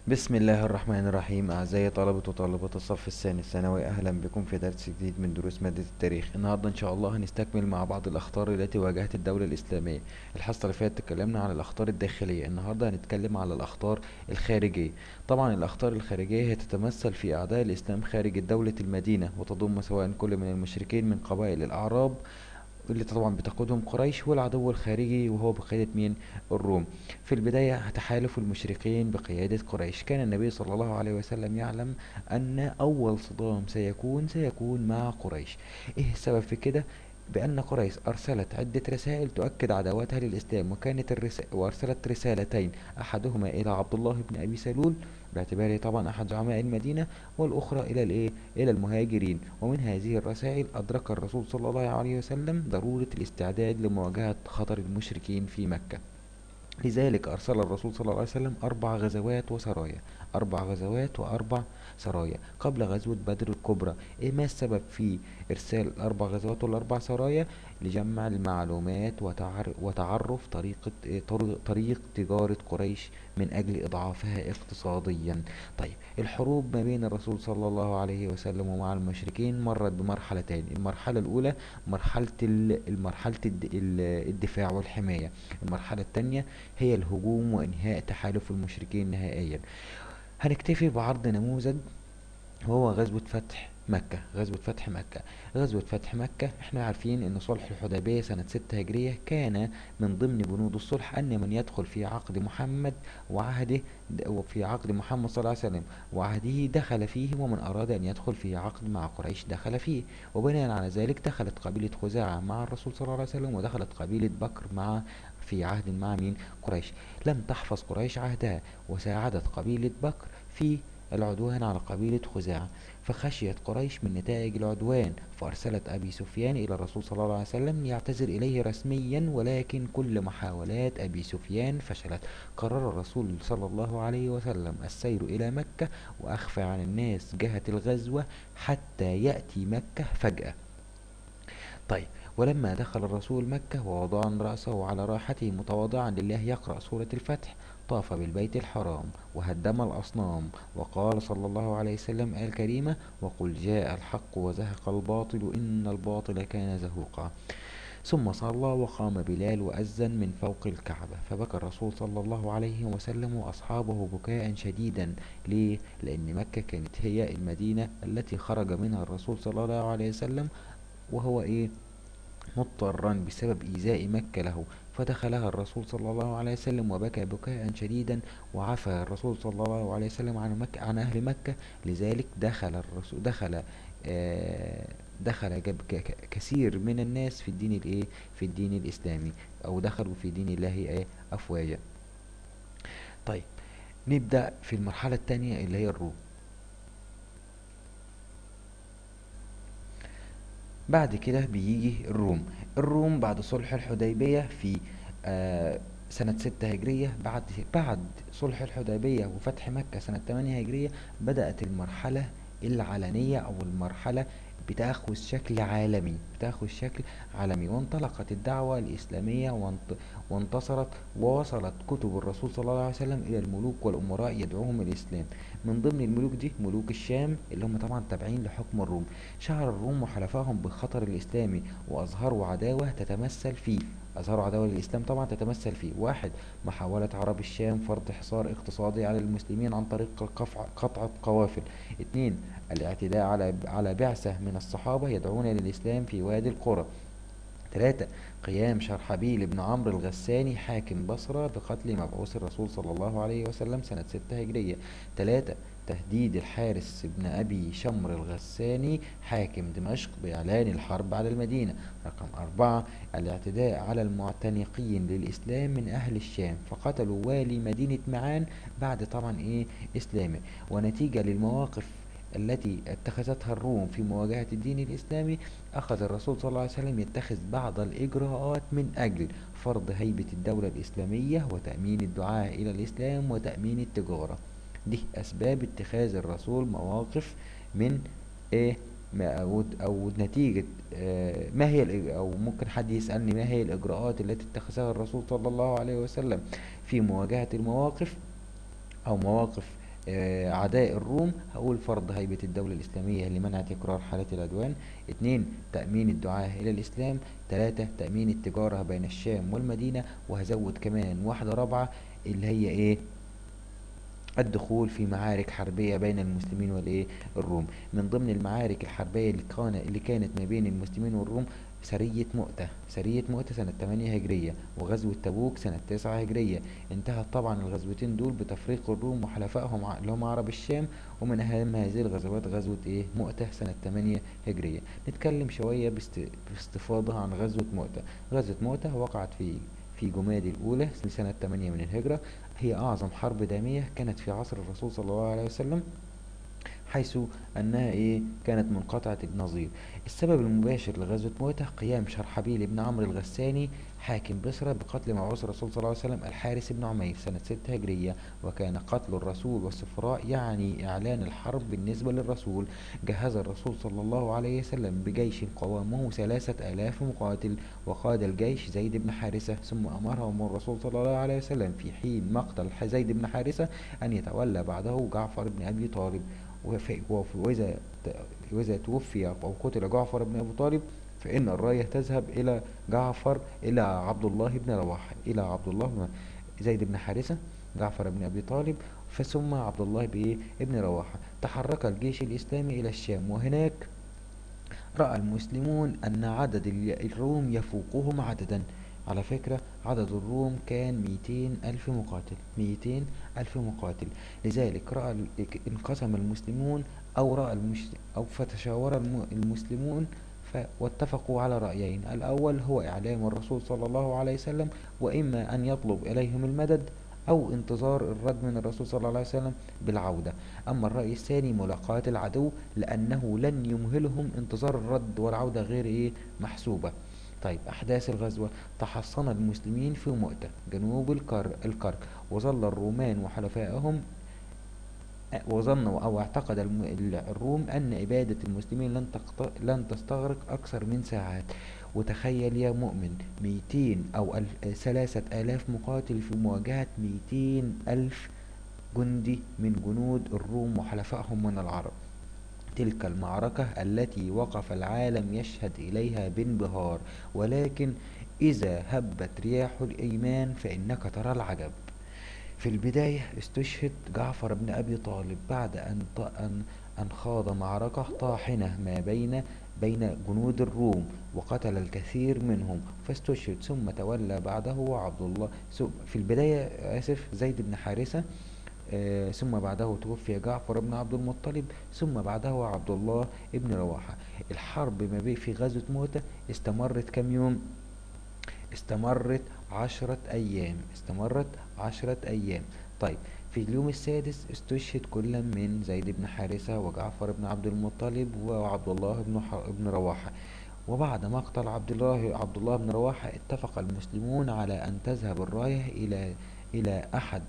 بسم الله الرحمن الرحيم. أعزائي طلبة وطالبات الصف الثاني الثانوي، أهلا بكم في درس جديد من دروس مادة التاريخ. النهاردة إن شاء الله هنستكمل مع بعض الأخطار التي واجهت الدولة الإسلامية. الحصة اللي فاتت اتكلمنا عن الأخطار الداخلية، النهاردة هنتكلم على الأخطار الخارجية. طبعا الأخطار الخارجية هي تتمثل في أعداء الإسلام خارج دولة المدينة، وتضم سواء كل من المشركين من قبائل الأعراب اللي طبعا بتقودهم قريش، والعدو الخارجي وهو بقيادة مين؟ الروم. في البداية تحالف المشركين بقيادة قريش. كان النبي صلى الله عليه وسلم يعلم أن أول صدام سيكون مع قريش. إيه السبب في كده؟ بأن قريش أرسلت عدة رسائل تؤكد عداوتها للإسلام، وأرسلت رسالتين، أحدهما إلى عبد الله بن أبي سلول باعتباره طبعا أحد زعماء المدينة، والأخرى إلى المهاجرين. ومن هذه الرسائل أدرك الرسول صلى الله عليه وسلم ضرورة الاستعداد لمواجهة خطر المشركين في مكة. لذلك أرسل الرسول صلى الله عليه وسلم 4 غزوات و4 سرايا قبل غزوة بدر الكبرى. إيه ما السبب في إرسال ال4 غزوات وال4 سرايا؟ لجمع المعلومات وتعرف طريق تجارة قريش من أجل إضعافها اقتصاديا. طيب، الحروب ما بين الرسول صلى الله عليه وسلم ومع المشركين مرت بمرحلتين. المرحلة الأولى مرحلة الدفاع والحماية. المرحلة الثانية هي الهجوم وإنهاء تحالف المشركين نهائيا. هنكتفي بعرض نموذج، وهو غزوة فتح مكة. احنا عارفين ان صلح الحديبية سنة 6 هجرية كان من ضمن بنود الصلح ان من يدخل في عقد محمد وعهده، وفي عقد محمد صلى الله عليه وسلم وعهده دخل فيه، ومن اراد ان يدخل في عقد مع قريش دخل فيه. وبناء على ذلك دخلت قبيلة خزاعة مع الرسول صلى الله عليه وسلم، ودخلت قبيلة بكر في عهد مع مين؟ قريش. لم تحفظ قريش عهدها، وساعدت قبيلة بكر في العدوان على قبيلة خزاعة. فخشيت قريش من نتائج العدوان، فأرسلت أبي سفيان إلى الرسول صلى الله عليه وسلم يعتذر إليه رسميا، ولكن كل محاولات أبي سفيان فشلت. قرر الرسول صلى الله عليه وسلم السير إلى مكة، وأخفى عن الناس جهة الغزوة حتى يأتي مكة فجأة. طيب، ولما دخل الرسول مكة ووضع رأسه على راحته متواضعا لله يقرأ سورة الفتح، طاف بالبيت الحرام وهدم الأصنام، وقال صلى الله عليه وسلم آية الكريمة: وقل جاء الحق وزهق الباطل إن الباطل كان زهوقا. ثم صلى وقام بلال وأذن من فوق الكعبة، فبكى الرسول صلى الله عليه وسلم وأصحابه بكاء شديدا. ليه؟ لأن مكة كانت هي المدينة التي خرج منها الرسول صلى الله عليه وسلم، وهو مضطرا بسبب إيذاء مكة له. فدخلها الرسول صلى الله عليه وسلم وبكى بكاء شديدا، وعفى الرسول صلى الله عليه وسلم عن أهل مكة. لذلك دخل الرسول دخل آه دخل كثير من الناس في الدين في الدين الإسلامي، أو دخلوا في دين الله أفواجا. طيب، نبدأ في المرحلة الثانية اللي هي الروم. بعد كده بيجي الروم بعد صلح الحديبية في آه سنة 6 هجرية. بعد صلح الحديبية وفتح مكة سنة 8 هجرية، بدأت المرحلة العلنية، أو المرحلة بتاخذ شكل عالمي، وانطلقت الدعوة الإسلامية وانتصرت، ووصلت كتب الرسول صلى الله عليه وسلم إلى الملوك والأمراء يدعوهم الإسلام. من ضمن الملوك دي ملوك الشام، اللي هم طبعا تابعين لحكم الروم. شعر الروم وحلفائهم بالخطر الإسلامي، أظهروا عداوة للإسلام طبعا تتمثل في: واحد، محاولة عرب الشام فرض حصار اقتصادي على المسلمين عن طريق قطع القوافل. اتنين، الاعتداء على بعثة من الصحابة يدعون للإسلام في وادي القرى. 3، قيام شرحبيل بن عمرو الغساني حاكم بصرة بقتل مبعوث الرسول صلى الله عليه وسلم سنة 6 هجرية. 3، تهديد الحارس بن أبي شمر الغساني حاكم دمشق بإعلان الحرب على المدينة. رقم 4، الاعتداء على المعتنقين للإسلام من أهل الشام، فقتلوا والي مدينة معان بعد طبعا إسلامه. ونتيجة للمواقف التي اتخذتها الروم في مواجهة الدين الإسلامي، أخذ الرسول صلى الله عليه وسلم يتخذ بعض الإجراءات من أجل فرض هيبة الدولة الإسلامية، وتأمين الدعاة إلى الإسلام، وتأمين التجارة. دي أسباب اتخاذ الرسول مواقف من إيه أو نتيجة ما هي أو ممكن حد يسألني ما هي الإجراءات التي اتخذها الرسول صلى الله عليه وسلم في مواجهة المواقف، أو مواقف عداء الروم، هقول فرض هيبة الدولة الإسلامية لمنع تكرار حالات العدوان. اتنين، تأمين الدعاة إلى الإسلام. تلاتة، تأمين التجارة بين الشام والمدينة. وهزود كمان واحدة رابعة، اللي هي إيه؟ الدخول في معارك حربية بين المسلمين والإيه؟ الروم. من ضمن المعارك الحربية اللي كانت ما بين المسلمين والروم سرية مؤتة سنة 8 هجرية، وغزوة تبوك سنة 9 هجرية. انتهت طبعا الغزوتين دول بتفريق الروم وحلفائهم اللي هم عرب الشام. ومن أهم هذه الغزوات غزوة إيه؟ مؤتة سنة 8 هجرية. نتكلم شوية باستفاضة عن غزوة مؤتة. غزوة مؤتة وقعت في جمادي الأولى لسنة 8 من الهجرة. هي أعظم حرب دامية كانت في عصر الرسول صلى الله عليه وسلم، حيث أنها كانت منقطعة النظير. السبب المباشر لغزوة مؤتة قيام شرحبيل بن عمرو الغساني حاكم بصرة بقتل مبعوث الرسول صلى الله عليه وسلم الحارث بن عمير سنة 6 هجرية. وكان قتل الرسول والسفراء يعني إعلان الحرب بالنسبة للرسول. جهز الرسول صلى الله عليه وسلم بجيش قوامه 3000 مقاتل، وقاد الجيش زيد بن حارثة. ثم أمرهم الرسول صلى الله عليه وسلم في حين مقتل زيد بن حارثة أن يتولى بعده جعفر بن أبي طالب. وإذا توفي أو قتل جعفر بن أبي طالب، فإن الراية تذهب إلى عبد الله بن رواحة، إلى عبد الله بن زيد بن حارثة، جعفر بن أبي طالب، فثم عبد الله بن رواحة. تحرك الجيش الإسلامي إلى الشام، وهناك رأى المسلمون أن عدد الروم يفوقهم عددا. على فكرة عدد الروم كان 200 ألف مقاتل، 200 ألف مقاتل. لذلك انقسم المسلمون، أو فتشاور المسلمون واتفقوا على رأيين. الأول هو إعلام الرسول صلى الله عليه وسلم، وإما أن يطلب إليهم المدد أو انتظار الرد من الرسول صلى الله عليه وسلم بالعودة. أما الرأي الثاني ملاقاة العدو، لأنه لن يمهلهم انتظار الرد والعودة غير محسوبة. طيب، أحداث الغزوة. تحصن المسلمين في مؤتة جنوب الكرك، وظل الرومان وحلفائهم وظنوا أو اعتقد الروم أن إبادة المسلمين لن تستغرق أكثر من ساعات. وتخيل يا مؤمن، 200 أو 3000 مقاتل في مواجهة 200 ألف جندي من جنود الروم وحلفائهم من العرب. تلك المعركة التي وقف العالم يشهد إليها بانبهار، ولكن إذا هبت رياح الإيمان فإنك ترى العجب. في البداية استشهد جعفر بن أبي طالب بعد أن خاض معركة طاحنة ما بين جنود الروم، وقتل الكثير منهم فاستشهد. ثم تولى بعده عبد الله في البداية زيد بن حارثة. ثم بعده توفي جعفر بن عبد المطلب، ثم بعده عبد الله بن رواحة. الحرب ما بين في غزوة مؤتة استمرت كم يوم؟ استمرت 10 أيام. طيب، في اليوم السادس استشهد كل من زيد بن حارثة وجعفر بن عبد المطلب وعبد الله بن رواحة. وبعد مقتل عبد الله بن رواحة، اتفق المسلمون على أن تذهب الراية إلى أحد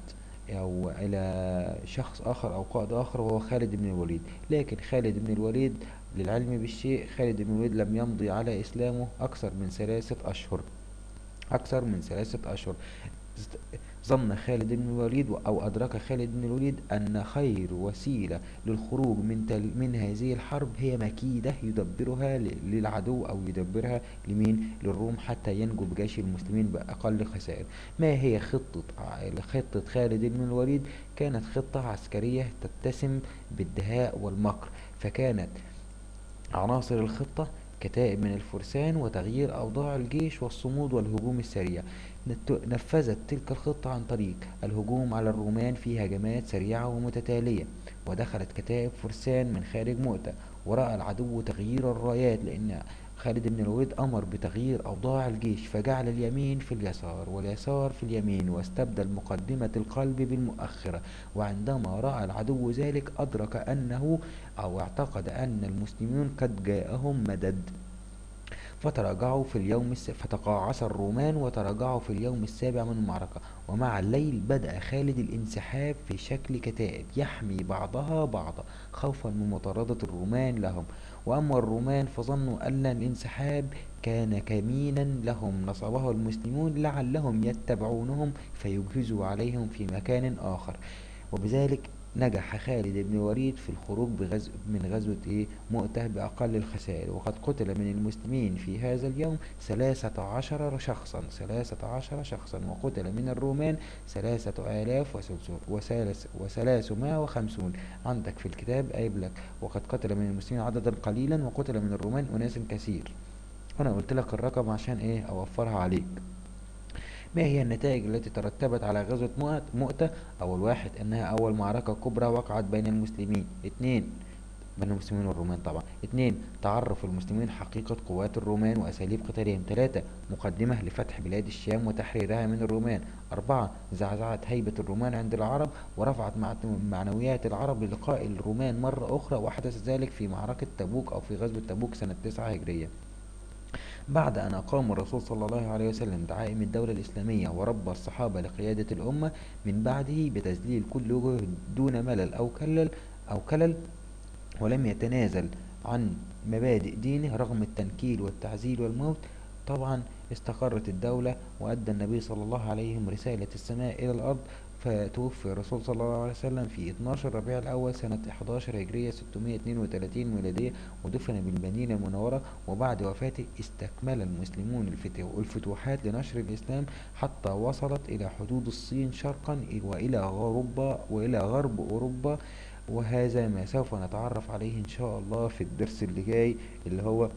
أو إلى شخص آخر أو قائد آخر، وهو خالد بن الوليد. لكن خالد بن الوليد، للعلم بالشيء، خالد بن الوليد لم يمضي على إسلامه أكثر من 3 أشهر. ظن خالد بن الوليد أو أدرك خالد بن الوليد أن خير وسيلة للخروج من هذه الحرب هي مكيدة يدبرها للعدو، أو يدبرها للروم، حتى ينجو بجيش المسلمين بأقل خسائر. ما هي خطة خالد بن الوليد؟ كانت خطة عسكرية تتسم بالدهاء والمكر. فكانت عناصر الخطة كتائب من الفرسان، وتغيير أوضاع الجيش، والصمود والهجوم السريع. نفذت تلك الخطة عن طريق الهجوم على الرومان في هجمات سريعة ومتتالية. ودخلت كتائب فرسان من خارج مؤتة، ورأى العدو تغيير الرايات، لأن خالد بن الوليد أمر بتغيير أوضاع الجيش، فجعل اليمين في اليسار واليسار في اليمين، واستبدل مقدمة القلب بالمؤخرة. وعندما رأى العدو ذلك أدرك أنه أو اعتقد أن المسلمين قد جاءهم مدد، فتقاعس الرومان وتراجعوا في اليوم السابع من المعركة. ومع الليل بدأ خالد الانسحاب في شكل كتائب يحمي بعضها بعضا، خوفا من مطاردة الرومان لهم. وأما الرومان فظنوا أن الانسحاب كان كمينا لهم نصبه المسلمون لعلهم يتبعونهم فيجهزوا عليهم في مكان آخر. وبذلك نجح خالد بن الوليد في الخروج من غزوة مؤتة بأقل الخسائر، وقد قتل من المسلمين في هذا اليوم 13 شخصا، وقتل من الرومان 3350. عندك في الكتاب قايل لك وقد قتل من المسلمين عددا قليلا وقتل من الرومان أناس كثير. أنا قلت لك الرقم عشان أوفرها عليك. ما هي النتائج التي ترتبت على غزوة مؤتة؟ أول واحد أنها أول معركة كبرى وقعت بين المسلمين. اتنين، بين المسلمين والرومان طبعا. اتنين، تعرف المسلمين حقيقة قوات الرومان وأساليب قتالهم. تلاتة، مقدمة لفتح بلاد الشام وتحريرها من الرومان. أربعة، زعزعت هيبة الرومان عند العرب ورفعت معنويات العرب للقاء الرومان مرة أخرى، وحدث ذلك في معركة تبوك أو في غزوة تبوك سنة 9 هجرية. بعد أن أقام الرسول صلى الله عليه وسلم دعائم الدولة الإسلامية وربى الصحابة لقيادة الأمة من بعده بتذليل كل وجه دون ملل أو كلل، ولم يتنازل عن مبادئ دينه رغم التنكيل والتعذيب والموت. طبعا استقرت الدولة، وأدى النبي صلى الله عليه وسلم رسالة السماء إلى الأرض، فتوفي الرسول صلى الله عليه وسلم في 12 ربيع الأول سنة 11 هجرية 632 ميلادية، ودفن بالمدينة المنورة. وبعد وفاته استكمل المسلمون الفتوحات لنشر الإسلام حتى وصلت إلى حدود الصين شرقا وإلى غرب أوروبا. وهذا ما سوف نتعرف عليه إن شاء الله في الدرس اللي جاي، اللي هو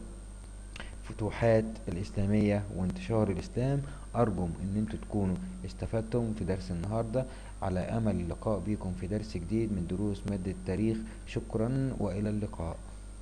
فتوحات الإسلامية وانتشار الإسلام. أرجو إن انتوا تكونوا استفدتم في درس النهاردة، على أمل اللقاء بكم في درس جديد من دروس مادة التاريخ. شكرا وإلى اللقاء.